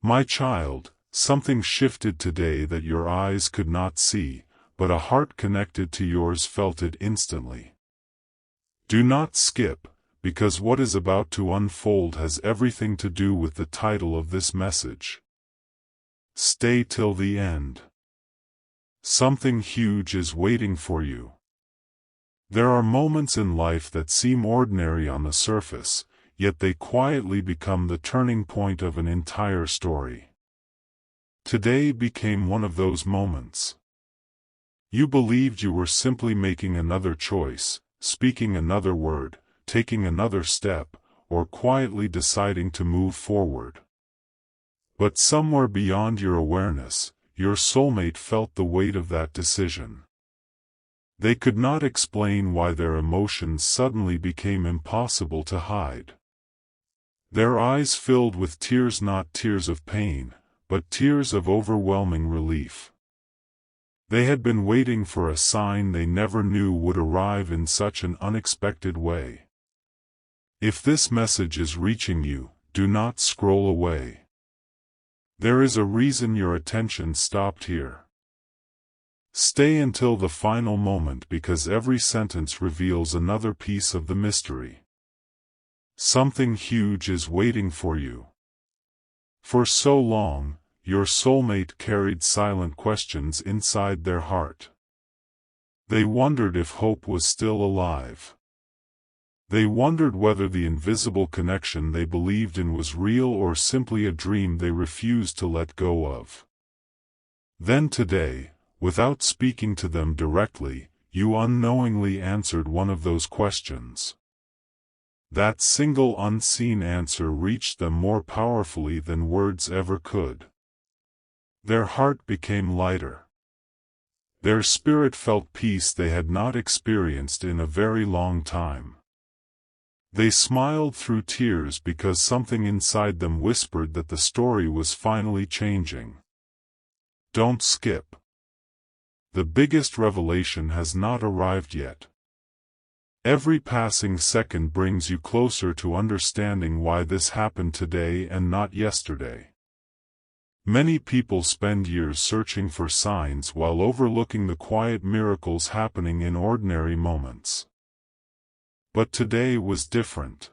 My child, something shifted today that your eyes could not see, but a heart connected to yours felt it instantly. Do not skip, because what is about to unfold has everything to do with the title of this message. Stay till the end. Something huge is waiting for you. There are moments in life that seem ordinary on the surface, yet they quietly become the turning point of an entire story. Today became one of those moments. You believed you were simply making another choice, speaking another word, taking another step, or quietly deciding to move forward. But somewhere beyond your awareness, your soulmate felt the weight of that decision. They could not explain why their emotions suddenly became impossible to hide. Their eyes filled with tears, not tears of pain, but tears of overwhelming relief. They had been waiting for a sign they never knew would arrive in such an unexpected way. If this message is reaching you, do not scroll away. There is a reason your attention stopped here. Stay until the final moment, because every sentence reveals another piece of the mystery. Something huge is waiting for you. For so long, your soulmate carried silent questions inside their heart. They wondered if hope was still alive. They wondered whether the invisible connection they believed in was real or simply a dream they refused to let go of. Then today, without speaking to them directly, you unknowingly answered one of those questions. That single unseen answer reached them more powerfully than words ever could. Their heart became lighter. Their spirit felt peace they had not experienced in a very long time. They smiled through tears because something inside them whispered that the story was finally changing. Don't skip. The biggest revelation has not arrived yet. Every passing second brings you closer to understanding why this happened today and not yesterday. Many people spend years searching for signs while overlooking the quiet miracles happening in ordinary moments. But today was different.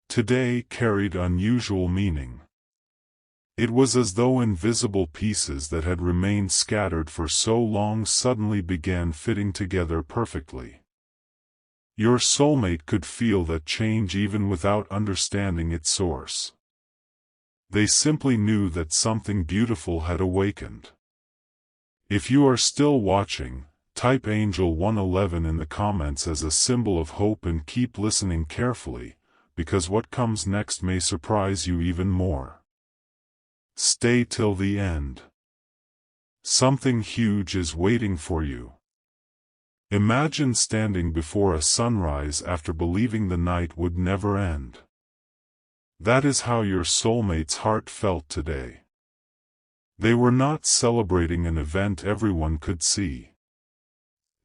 Today carried unusual meaning. It was as though invisible pieces that had remained scattered for so long suddenly began fitting together perfectly. Your soulmate could feel that change even without understanding its source. They simply knew that something beautiful had awakened. If you are still watching, type Angel 111 in the comments as a symbol of hope and keep listening carefully, because what comes next may surprise you even more. Stay till the end. Something huge is waiting for you. Imagine standing before a sunrise after believing the night would never end. That is how your soulmate's heart felt today. They were not celebrating an event everyone could see.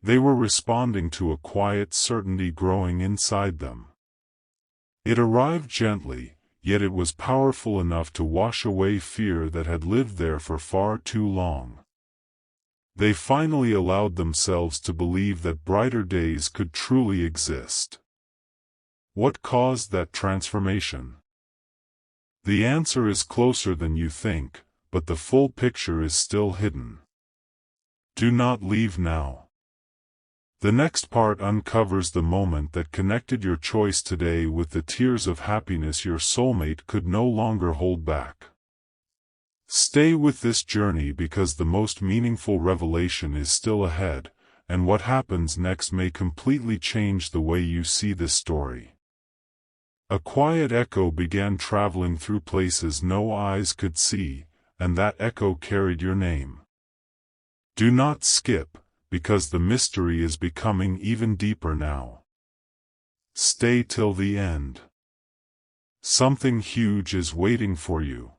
They were responding to a quiet certainty growing inside them. It arrived gently, yet it was powerful enough to wash away fear that had lived there for far too long. They finally allowed themselves to believe that brighter days could truly exist. What caused that transformation? The answer is closer than you think, but the full picture is still hidden. Do not leave now. The next part uncovers the moment that connected your choice today with the tears of happiness your soulmate could no longer hold back. Stay with this journey because the most meaningful revelation is still ahead, and what happens next may completely change the way you see this story. A quiet echo began traveling through places no eyes could see, and that echo carried your name. Do not skip, because the mystery is becoming even deeper now. Stay till the end. Something huge is waiting for you.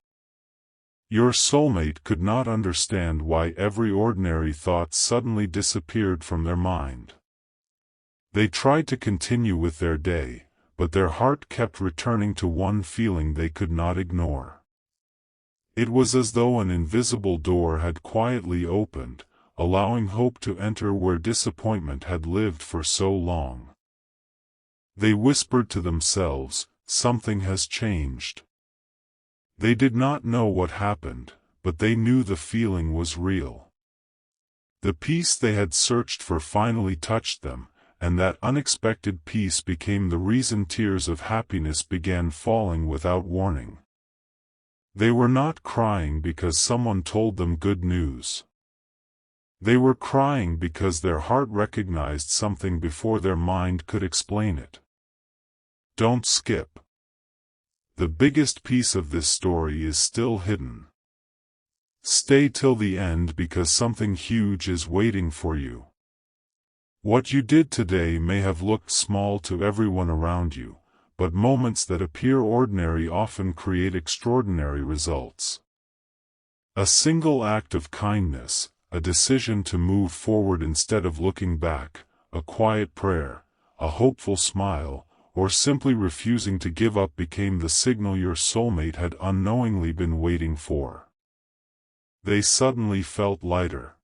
Your soulmate could not understand why every ordinary thought suddenly disappeared from their mind. They tried to continue with their day, but their heart kept returning to one feeling they could not ignore. It was as though an invisible door had quietly opened, allowing hope to enter where disappointment had lived for so long. They whispered to themselves, "Something has changed." They did not know what happened, but they knew the feeling was real. The peace they had searched for finally touched them, and that unexpected peace became the reason tears of happiness began falling without warning. They were not crying because someone told them good news. They were crying because their heart recognized something before their mind could explain it. Don't skip. The biggest piece of this story is still hidden. Stay till the end because something huge is waiting for you. What you did today may have looked small to everyone around you, but moments that appear ordinary often create extraordinary results. A single act of kindness, a decision to move forward instead of looking back, a quiet prayer, a hopeful smile, or simply refusing to give up became the signal your soulmate had unknowingly been waiting for. They suddenly felt lighter.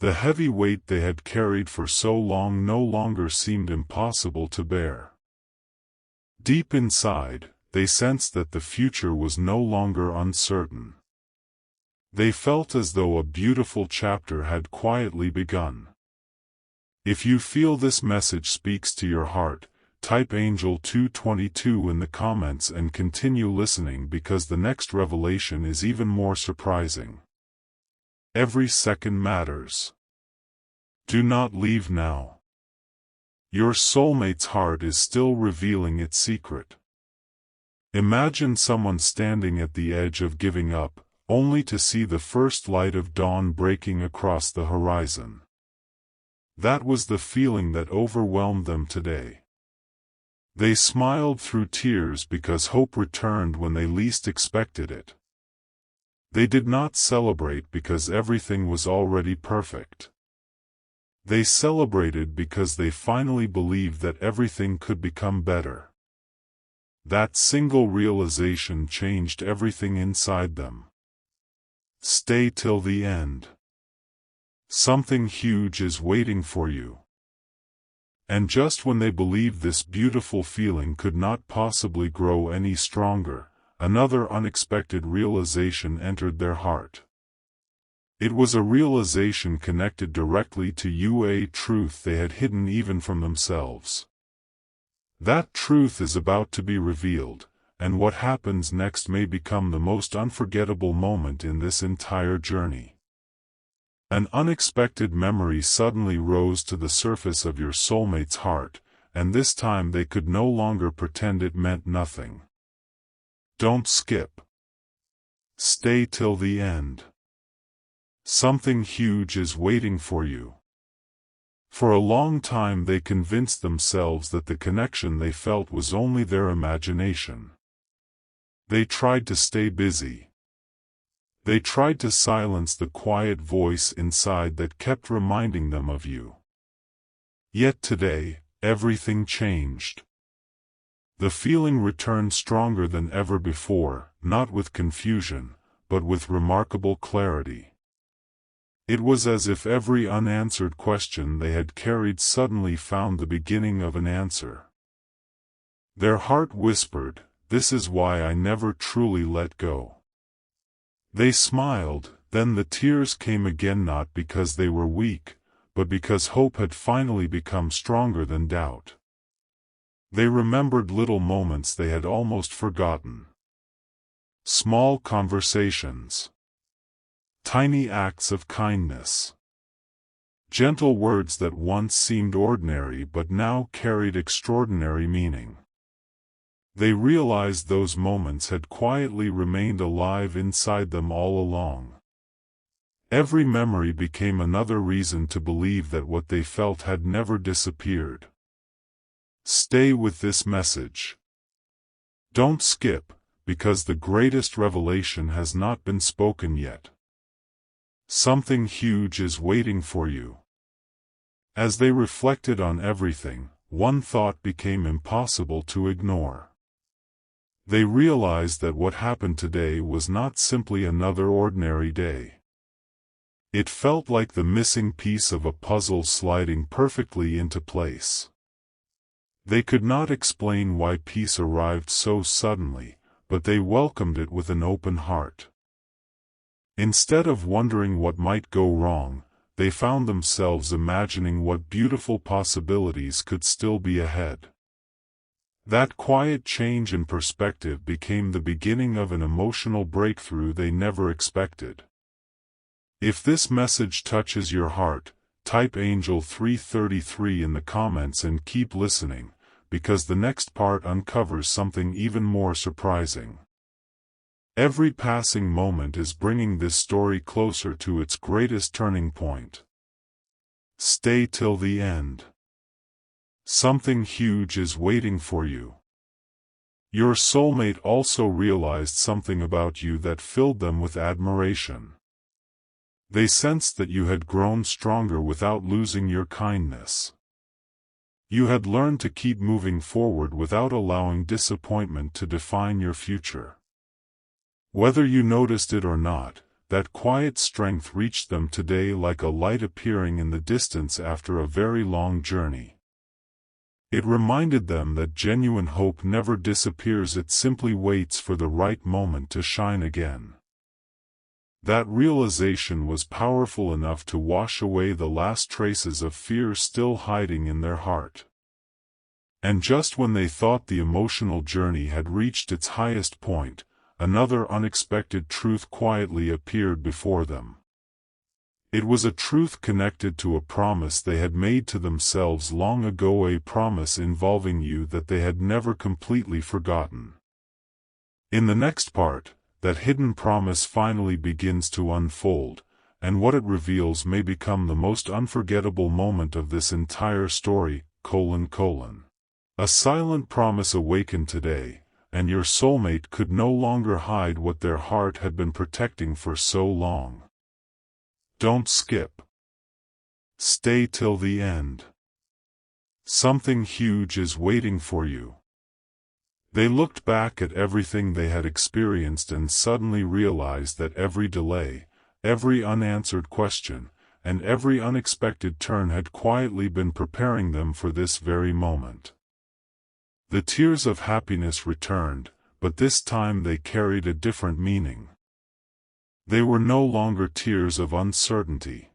The heavy weight they had carried for so long no longer seemed impossible to bear. Deep inside, they sensed that the future was no longer uncertain. They felt as though a beautiful chapter had quietly begun. If you feel this message speaks to your heart, type Angel 222 in the comments and continue listening because the next revelation is even more surprising. Every second matters. Do not leave now. Your soulmate's heart is still revealing its secret. Imagine someone standing at the edge of giving up, only to see the first light of dawn breaking across the horizon. That was the feeling that overwhelmed them today. They smiled through tears because hope returned when they least expected it. They did not celebrate because everything was already perfect. They celebrated because they finally believed that everything could become better. That single realization changed everything inside them. Stay till the end. Something huge is waiting for you. And just when they believed this beautiful feeling could not possibly grow any stronger, another unexpected realization entered their heart. It was a realization connected directly to a truth they had hidden even from themselves. That truth is about to be revealed, and what happens next may become the most unforgettable moment in this entire journey. An unexpected memory suddenly rose to the surface of your soulmate's heart, and this time they could no longer pretend it meant nothing. Don't skip. Stay till the end. Something huge is waiting for you. For a long time they convinced themselves that the connection they felt was only their imagination. They tried to stay busy. They tried to silence the quiet voice inside that kept reminding them of you. Yet today, everything changed. The feeling returned stronger than ever before, not with confusion, but with remarkable clarity. It was as if every unanswered question they had carried suddenly found the beginning of an answer. Their heart whispered, "This is why I never truly let go." They smiled, then the tears came again, not because they were weak, but because hope had finally become stronger than doubt. They remembered little moments they had almost forgotten. Small conversations. Tiny acts of kindness. Gentle words that once seemed ordinary but now carried extraordinary meaning. They realized those moments had quietly remained alive inside them all along. Every memory became another reason to believe that what they felt had never disappeared. Stay with this message. Don't skip, because the greatest revelation has not been spoken yet. Something huge is waiting for you. As they reflected on everything, one thought became impossible to ignore. They realized that what happened today was not simply another ordinary day. It felt like the missing piece of a puzzle sliding perfectly into place. They could not explain why peace arrived so suddenly, but they welcomed it with an open heart. Instead of wondering what might go wrong, they found themselves imagining what beautiful possibilities could still be ahead. That quiet change in perspective became the beginning of an emotional breakthrough they never expected. If this message touches your heart, type Angel 333 in the comments and keep listening, because the next part uncovers something even more surprising. Every passing moment is bringing this story closer to its greatest turning point. Stay till the end. Something huge is waiting for you. Your soulmate also realized something about you that filled them with admiration. They sensed that you had grown stronger without losing your kindness. You had learned to keep moving forward without allowing disappointment to define your future. Whether you noticed it or not, that quiet strength reached them today like a light appearing in the distance after a very long journey. It reminded them that genuine hope never disappears, it simply waits for the right moment to shine again. That realization was powerful enough to wash away the last traces of fear still hiding in their heart. And just when they thought the emotional journey had reached its highest point, another unexpected truth quietly appeared before them. It was a truth connected to a promise they had made to themselves long ago, a promise involving you that they had never completely forgotten. In the next part, that hidden promise finally begins to unfold, and what it reveals may become the most unforgettable moment of this entire story. A silent promise awakened today, and your soulmate could no longer hide what their heart had been protecting for so long. Don't skip. Stay till the end. Something huge is waiting for you. They looked back at everything they had experienced and suddenly realized that every delay, every unanswered question, and every unexpected turn had quietly been preparing them for this very moment. The tears of happiness returned, but this time they carried a different meaning. They were no longer tears of uncertainty.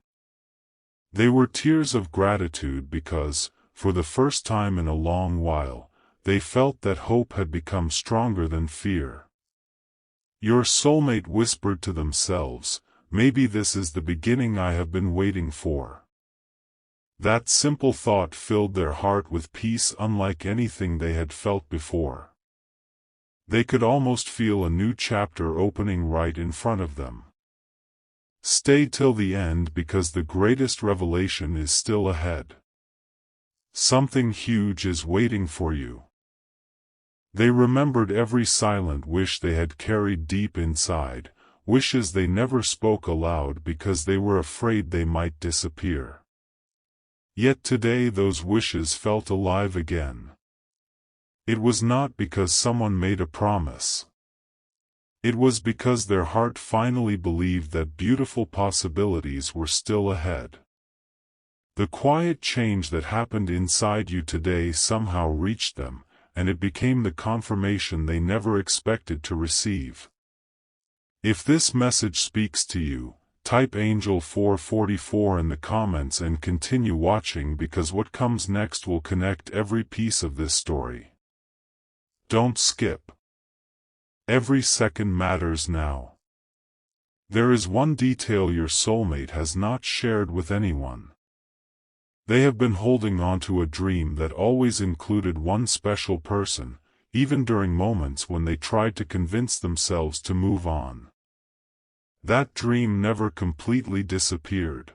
They were tears of gratitude because, for the first time in a long while, they felt that hope had become stronger than fear. Your soulmate whispered to themselves, "Maybe this is the beginning I have been waiting for." That simple thought filled their heart with peace unlike anything they had felt before. They could almost feel a new chapter opening right in front of them. Stay till the end because the greatest revelation is still ahead. Something huge is waiting for you. They remembered every silent wish they had carried deep inside, wishes they never spoke aloud because they were afraid they might disappear. Yet today those wishes felt alive again. It was not because someone made a promise. It was because their heart finally believed that beautiful possibilities were still ahead. The quiet change that happened inside you today somehow reached them, and it became the confirmation they never expected to receive. If this message speaks to you, type Angel 444 in the comments and continue watching because what comes next will connect every piece of this story. Don't skip. Every second matters now. There is one detail your soulmate has not shared with anyone. They have been holding on to a dream that always included one special person, even during moments when they tried to convince themselves to move on. That dream never completely disappeared.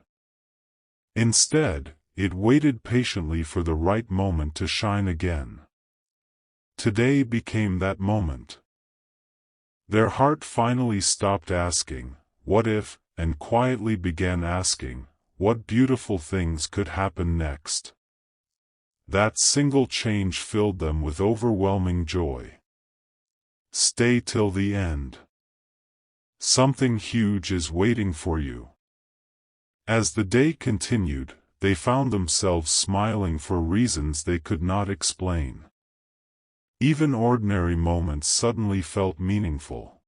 Instead, it waited patiently for the right moment to shine again. Today became that moment. Their heart finally stopped asking, "What if?" and quietly began asking, "What beautiful things could happen next?" That single change filled them with overwhelming joy. Stay till the end. Something huge is waiting for you. As the day continued, they found themselves smiling for reasons they could not explain. Even ordinary moments suddenly felt meaningful.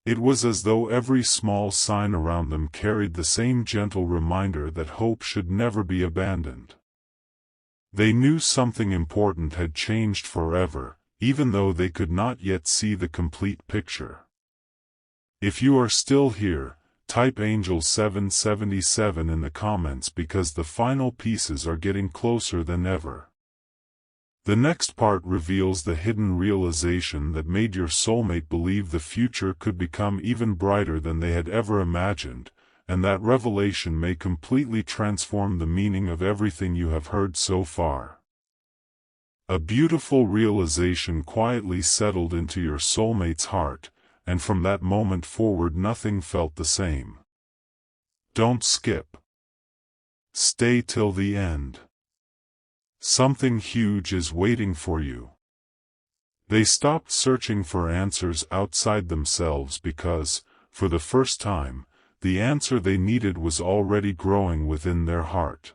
It was as though every small sign around them carried the same gentle reminder that hope should never be abandoned. They knew something important had changed forever, even though they could not yet see the complete picture. If you are still here, type Angel 777 in the comments because the final pieces are getting closer than ever. The next part reveals the hidden realization that made your soulmate believe the future could become even brighter than they had ever imagined, and that revelation may completely transform the meaning of everything you have heard so far. A beautiful realization quietly settled into your soulmate's heart, and from that moment forward nothing felt the same. Don't skip. Stay till the end. Something huge is waiting for you. They stopped searching for answers outside themselves because, for the first time, the answer they needed was already growing within their heart.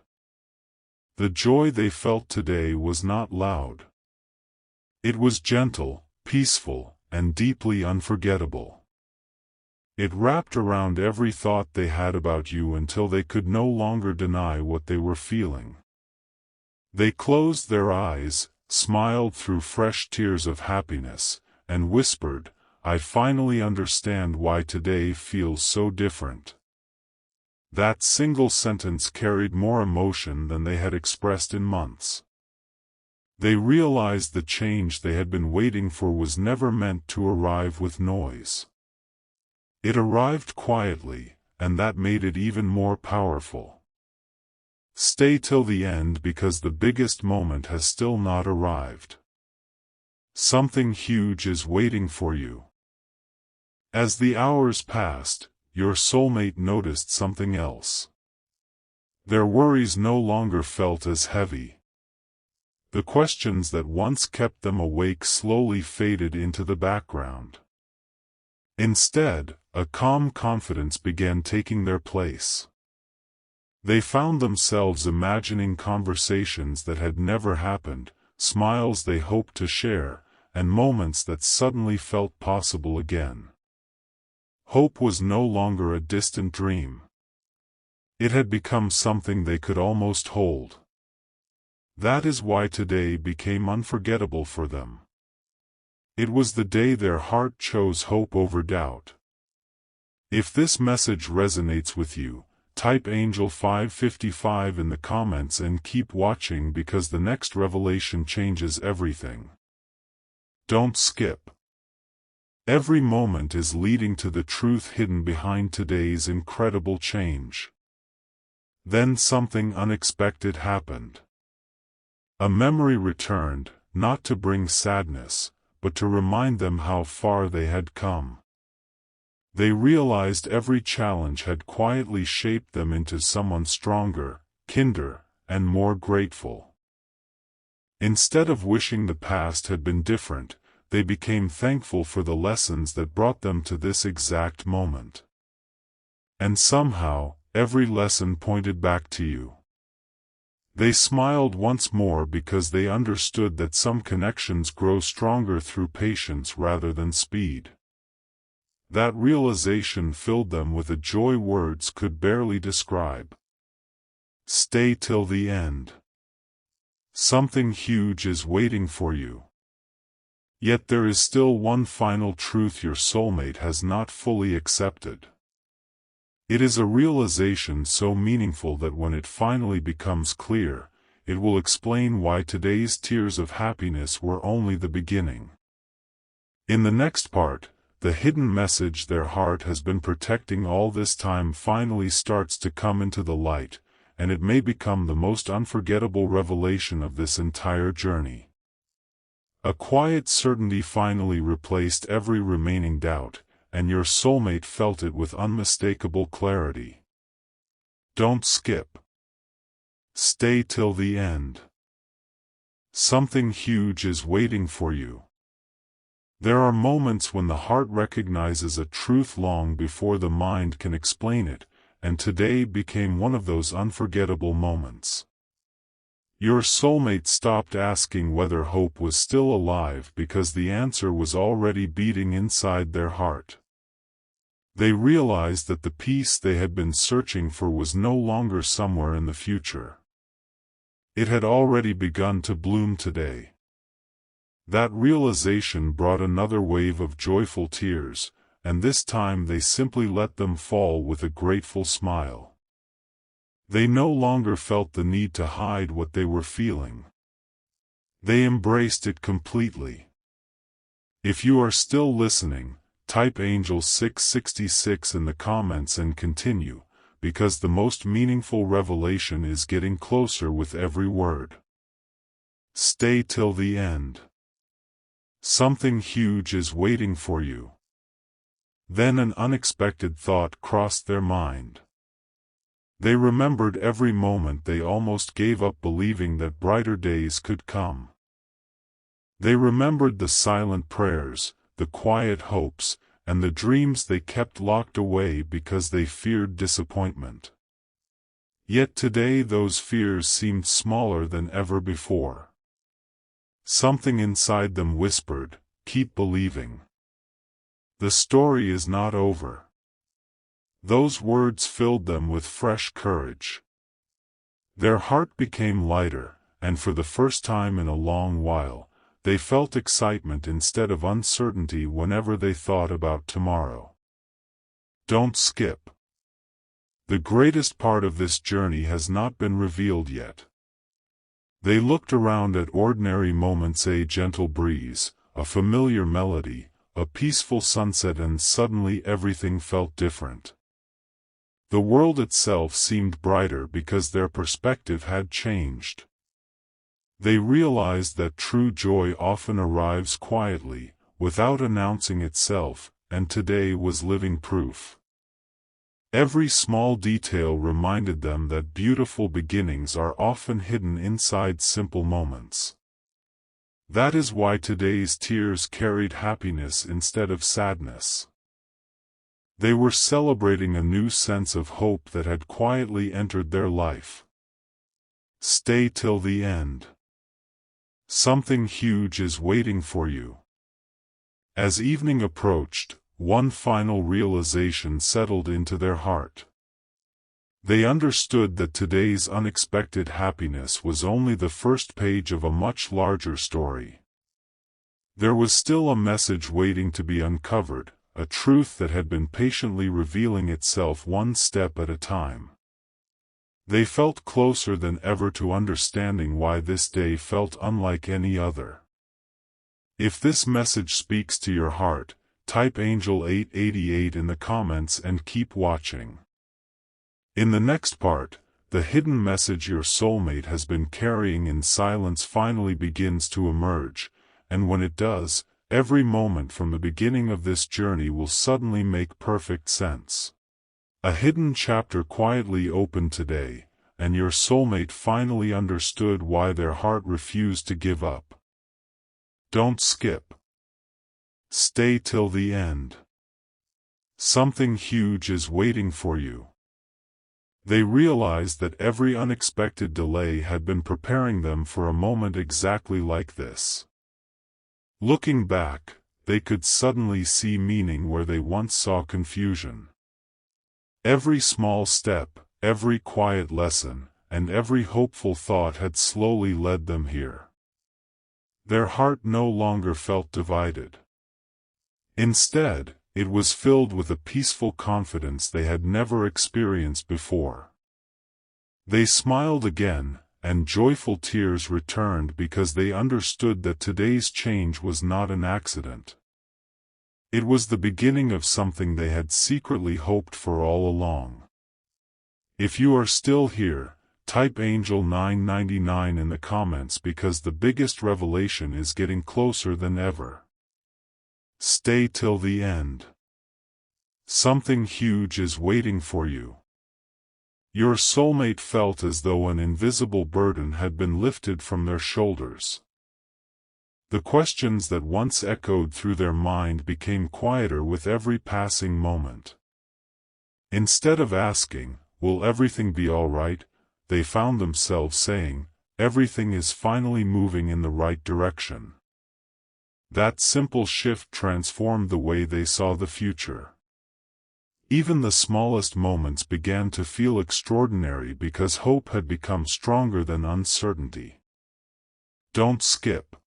The joy they felt today was not loud. It was gentle, peaceful, and deeply unforgettable. It wrapped around every thought they had about you until they could no longer deny what they were feeling. They closed their eyes, smiled through fresh tears of happiness, and whispered, "I finally understand why today feels so different." That single sentence carried more emotion than they had expressed in months. They realized the change they had been waiting for was never meant to arrive with noise. It arrived quietly, and that made it even more powerful. Stay till the end because the biggest moment has still not arrived. Something huge is waiting for you. As the hours passed, your soulmate noticed something else. Their worries no longer felt as heavy. The questions that once kept them awake slowly faded into the background. Instead, a calm confidence began taking their place. They found themselves imagining conversations that had never happened, smiles they hoped to share, and moments that suddenly felt possible again. Hope was no longer a distant dream. It had become something they could almost hold. That is why today became unforgettable for them. It was the day their heart chose hope over doubt. If this message resonates with you, type Angel 555 in the comments and keep watching because the next revelation changes everything. Don't skip. Every moment is leading to the truth hidden behind today's incredible change. Then something unexpected happened. A memory returned, not to bring sadness, but to remind them how far they had come. They realized every challenge had quietly shaped them into someone stronger, kinder, and more grateful. Instead of wishing the past had been different, they became thankful for the lessons that brought them to this exact moment. And somehow, every lesson pointed back to you. They smiled once more because they understood that some connections grow stronger through patience rather than speed. That realization filled them with a joy words could barely describe. Stay till the end. Something huge is waiting for you. Yet there is still one final truth your soulmate has not fully accepted. It is a realization so meaningful that when it finally becomes clear, it will explain why today's tears of happiness were only the beginning. In the next part, the hidden message their heart has been protecting all this time finally starts to come into the light, and it may become the most unforgettable revelation of this entire journey. A quiet certainty finally replaced every remaining doubt, and your soulmate felt it with unmistakable clarity. Don't skip. Stay till the end. Something huge is waiting for you. There are moments when the heart recognizes a truth long before the mind can explain it, and today became one of those unforgettable moments. Your soulmate stopped asking whether hope was still alive because the answer was already beating inside their heart. They realized that the peace they had been searching for was no longer somewhere in the future. It had already begun to bloom today. That realization brought another wave of joyful tears, and this time they simply let them fall with a grateful smile. They no longer felt the need to hide what they were feeling. They embraced it completely. If you are still listening, type Angel 666 in the comments and continue, because the most meaningful revelation is getting closer with every word. Stay till the end. Something huge is waiting for you. Then an unexpected thought crossed their mind. They remembered every moment they almost gave up believing that brighter days could come. They remembered the silent prayers, the quiet hopes, and the dreams they kept locked away because they feared disappointment. Yet today those fears seemed smaller than ever before. Something inside them whispered, "Keep believing. The story is not over." Those words filled them with fresh courage. Their heart became lighter, and for the first time in a long while, they felt excitement instead of uncertainty whenever they thought about tomorrow. Don't skip. The greatest part of this journey has not been revealed yet. They looked around at ordinary moments, a gentle breeze, a familiar melody, a peaceful sunset, and suddenly everything felt different. The world itself seemed brighter because their perspective had changed. They realized that true joy often arrives quietly, without announcing itself, and today was living proof. Every small detail reminded them that beautiful beginnings are often hidden inside simple moments. That is why today's tears carried happiness instead of sadness. They were celebrating a new sense of hope that had quietly entered their life. Stay till the end. Something huge is waiting for you. As evening approached, one final realization settled into their heart. They understood that today's unexpected happiness was only the first page of a much larger story. There was still a message waiting to be uncovered, a truth that had been patiently revealing itself one step at a time. They felt closer than ever to understanding why this day felt unlike any other. If this message speaks to your heart, type Angel 888 in the comments and keep watching. In the next part, the hidden message your soulmate has been carrying in silence finally begins to emerge, and when it does, every moment from the beginning of this journey will suddenly make perfect sense. A hidden chapter quietly opened today, and your soulmate finally understood why their heart refused to give up. Don't skip. Stay till the end. Something huge is waiting for you. They realized that every unexpected delay had been preparing them for a moment exactly like this. Looking back, they could suddenly see meaning where they once saw confusion. Every small step, every quiet lesson, and every hopeful thought had slowly led them here. Their heart no longer felt divided. Instead, it was filled with a peaceful confidence they had never experienced before. They smiled again, and joyful tears returned because they understood that today's change was not an accident. It was the beginning of something they had secretly hoped for all along. If you are still here, type Angel 999 in the comments because the biggest revelation is getting closer than ever. Stay till the end. Something huge is waiting for you. Your soulmate felt as though an invisible burden had been lifted from their shoulders. The questions that once echoed through their mind became quieter with every passing moment. Instead of asking, "Will everything be all right?" they found themselves saying, "Everything is finally moving in the right direction." That simple shift transformed the way they saw the future. Even the smallest moments began to feel extraordinary because hope had become stronger than uncertainty. Don't skip.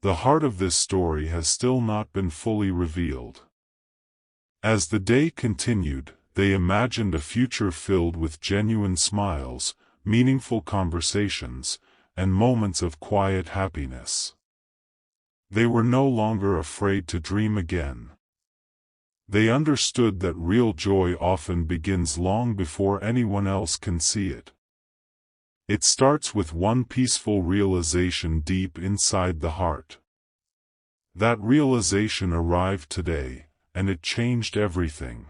The heart of this story has still not been fully revealed. As the day continued, they imagined a future filled with genuine smiles, meaningful conversations, and moments of quiet happiness. They were no longer afraid to dream again. They understood that real joy often begins long before anyone else can see it. It starts with one peaceful realization deep inside the heart. That realization arrived today, and it changed everything.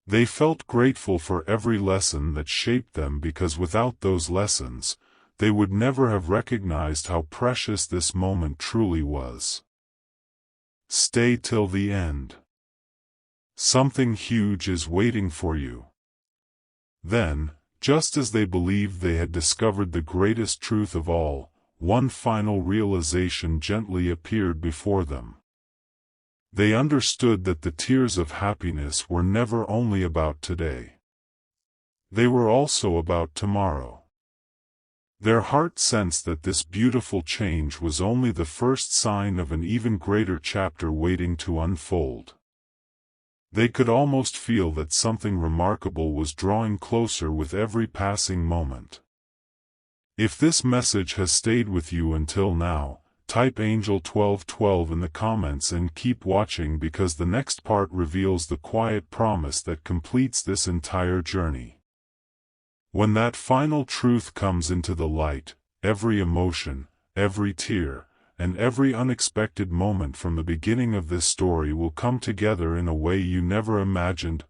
They felt grateful for every lesson that shaped them because without those lessons, they would never have recognized how precious this moment truly was. Stay till the end. Something huge is waiting for you. Then, just as they believed they had discovered the greatest truth of all, one final realization gently appeared before them. They understood that the tears of happiness were never only about today. They were also about tomorrow. Their heart sensed that this beautiful change was only the first sign of an even greater chapter waiting to unfold. They could almost feel that something remarkable was drawing closer with every passing moment. If this message has stayed with you until now, type Angel 1212 in the comments and keep watching because the next part reveals the quiet promise that completes this entire journey. When that final truth comes into the light, every emotion, every tear, and every unexpected moment from the beginning of this story will come together in a way you never imagined.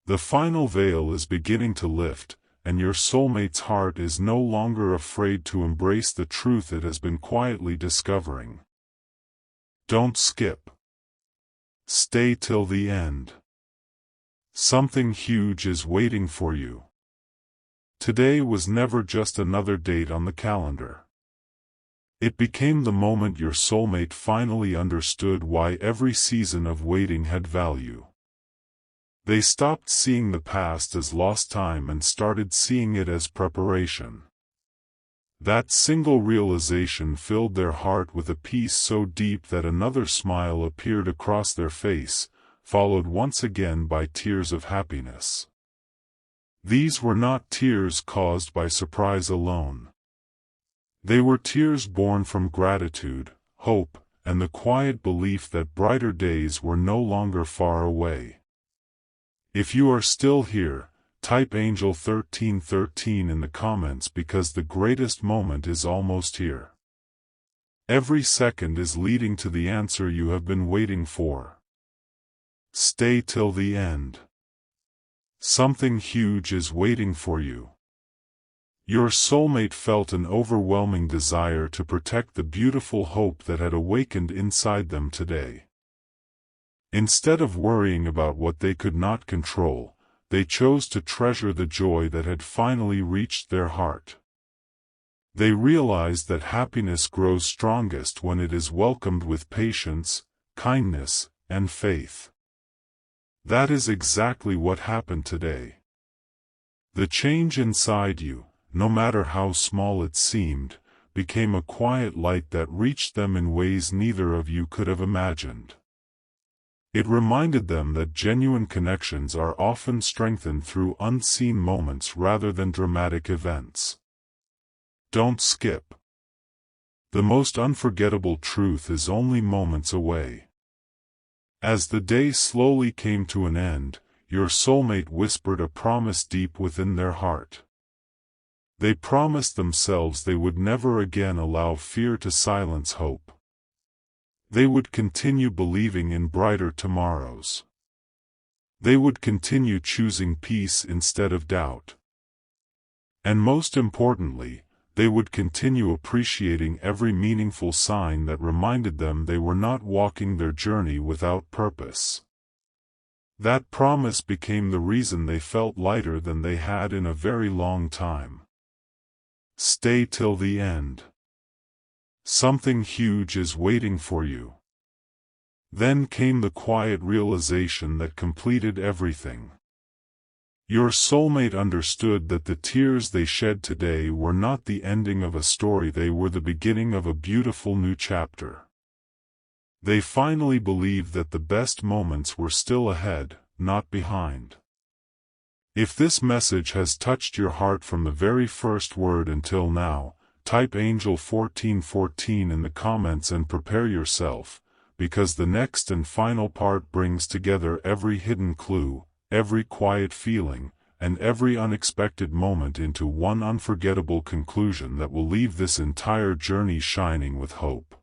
The final veil is beginning to lift, and your soulmate's heart is no longer afraid to embrace the truth it has been quietly discovering. Don't skip. Stay till the end. Something huge is waiting for you. Today was never just another date on the calendar. It became the moment your soulmate finally understood why every season of waiting had value. They stopped seeing the past as lost time and started seeing it as preparation. That single realization filled their heart with a peace so deep that another smile appeared across their face, followed once again by tears of happiness. These were not tears caused by surprise alone. They were tears born from gratitude, hope, and the quiet belief that brighter days were no longer far away. If you are still here, type Angel 1313 in the comments because the greatest moment is almost here. Every second is leading to the answer you have been waiting for. Stay till the end. Something huge is waiting for you. Your soulmate felt an overwhelming desire to protect the beautiful hope that had awakened inside them today. Instead of worrying about what they could not control, they chose to treasure the joy that had finally reached their heart. They realized that happiness grows strongest when it is welcomed with patience, kindness, and faith. That is exactly what happened today. The change inside you, no matter how small it seemed, became a quiet light that reached them in ways neither of you could have imagined. It reminded them that genuine connections are often strengthened through unseen moments rather than dramatic events. Don't skip. The most unforgettable truth is only moments away. As the day slowly came to an end, your soulmate whispered a promise deep within their heart. They promised themselves they would never again allow fear to silence hope. They would continue believing in brighter tomorrows. They would continue choosing peace instead of doubt. And most importantly, they would continue appreciating every meaningful sign that reminded them they were not walking their journey without purpose. That promise became the reason they felt lighter than they had in a very long time. Stay till the end. Something huge is waiting for you. Then came the quiet realization that completed everything. Your soulmate understood that the tears they shed today were not the ending of a story, they were the beginning of a beautiful new chapter. They finally believed that the best moments were still ahead, not behind. If this message has touched your heart from the very first word until now, type Angel 1414 in the comments and prepare yourself, because the next and final part brings together every hidden clue, every quiet feeling, and every unexpected moment into one unforgettable conclusion that will leave this entire journey shining with hope.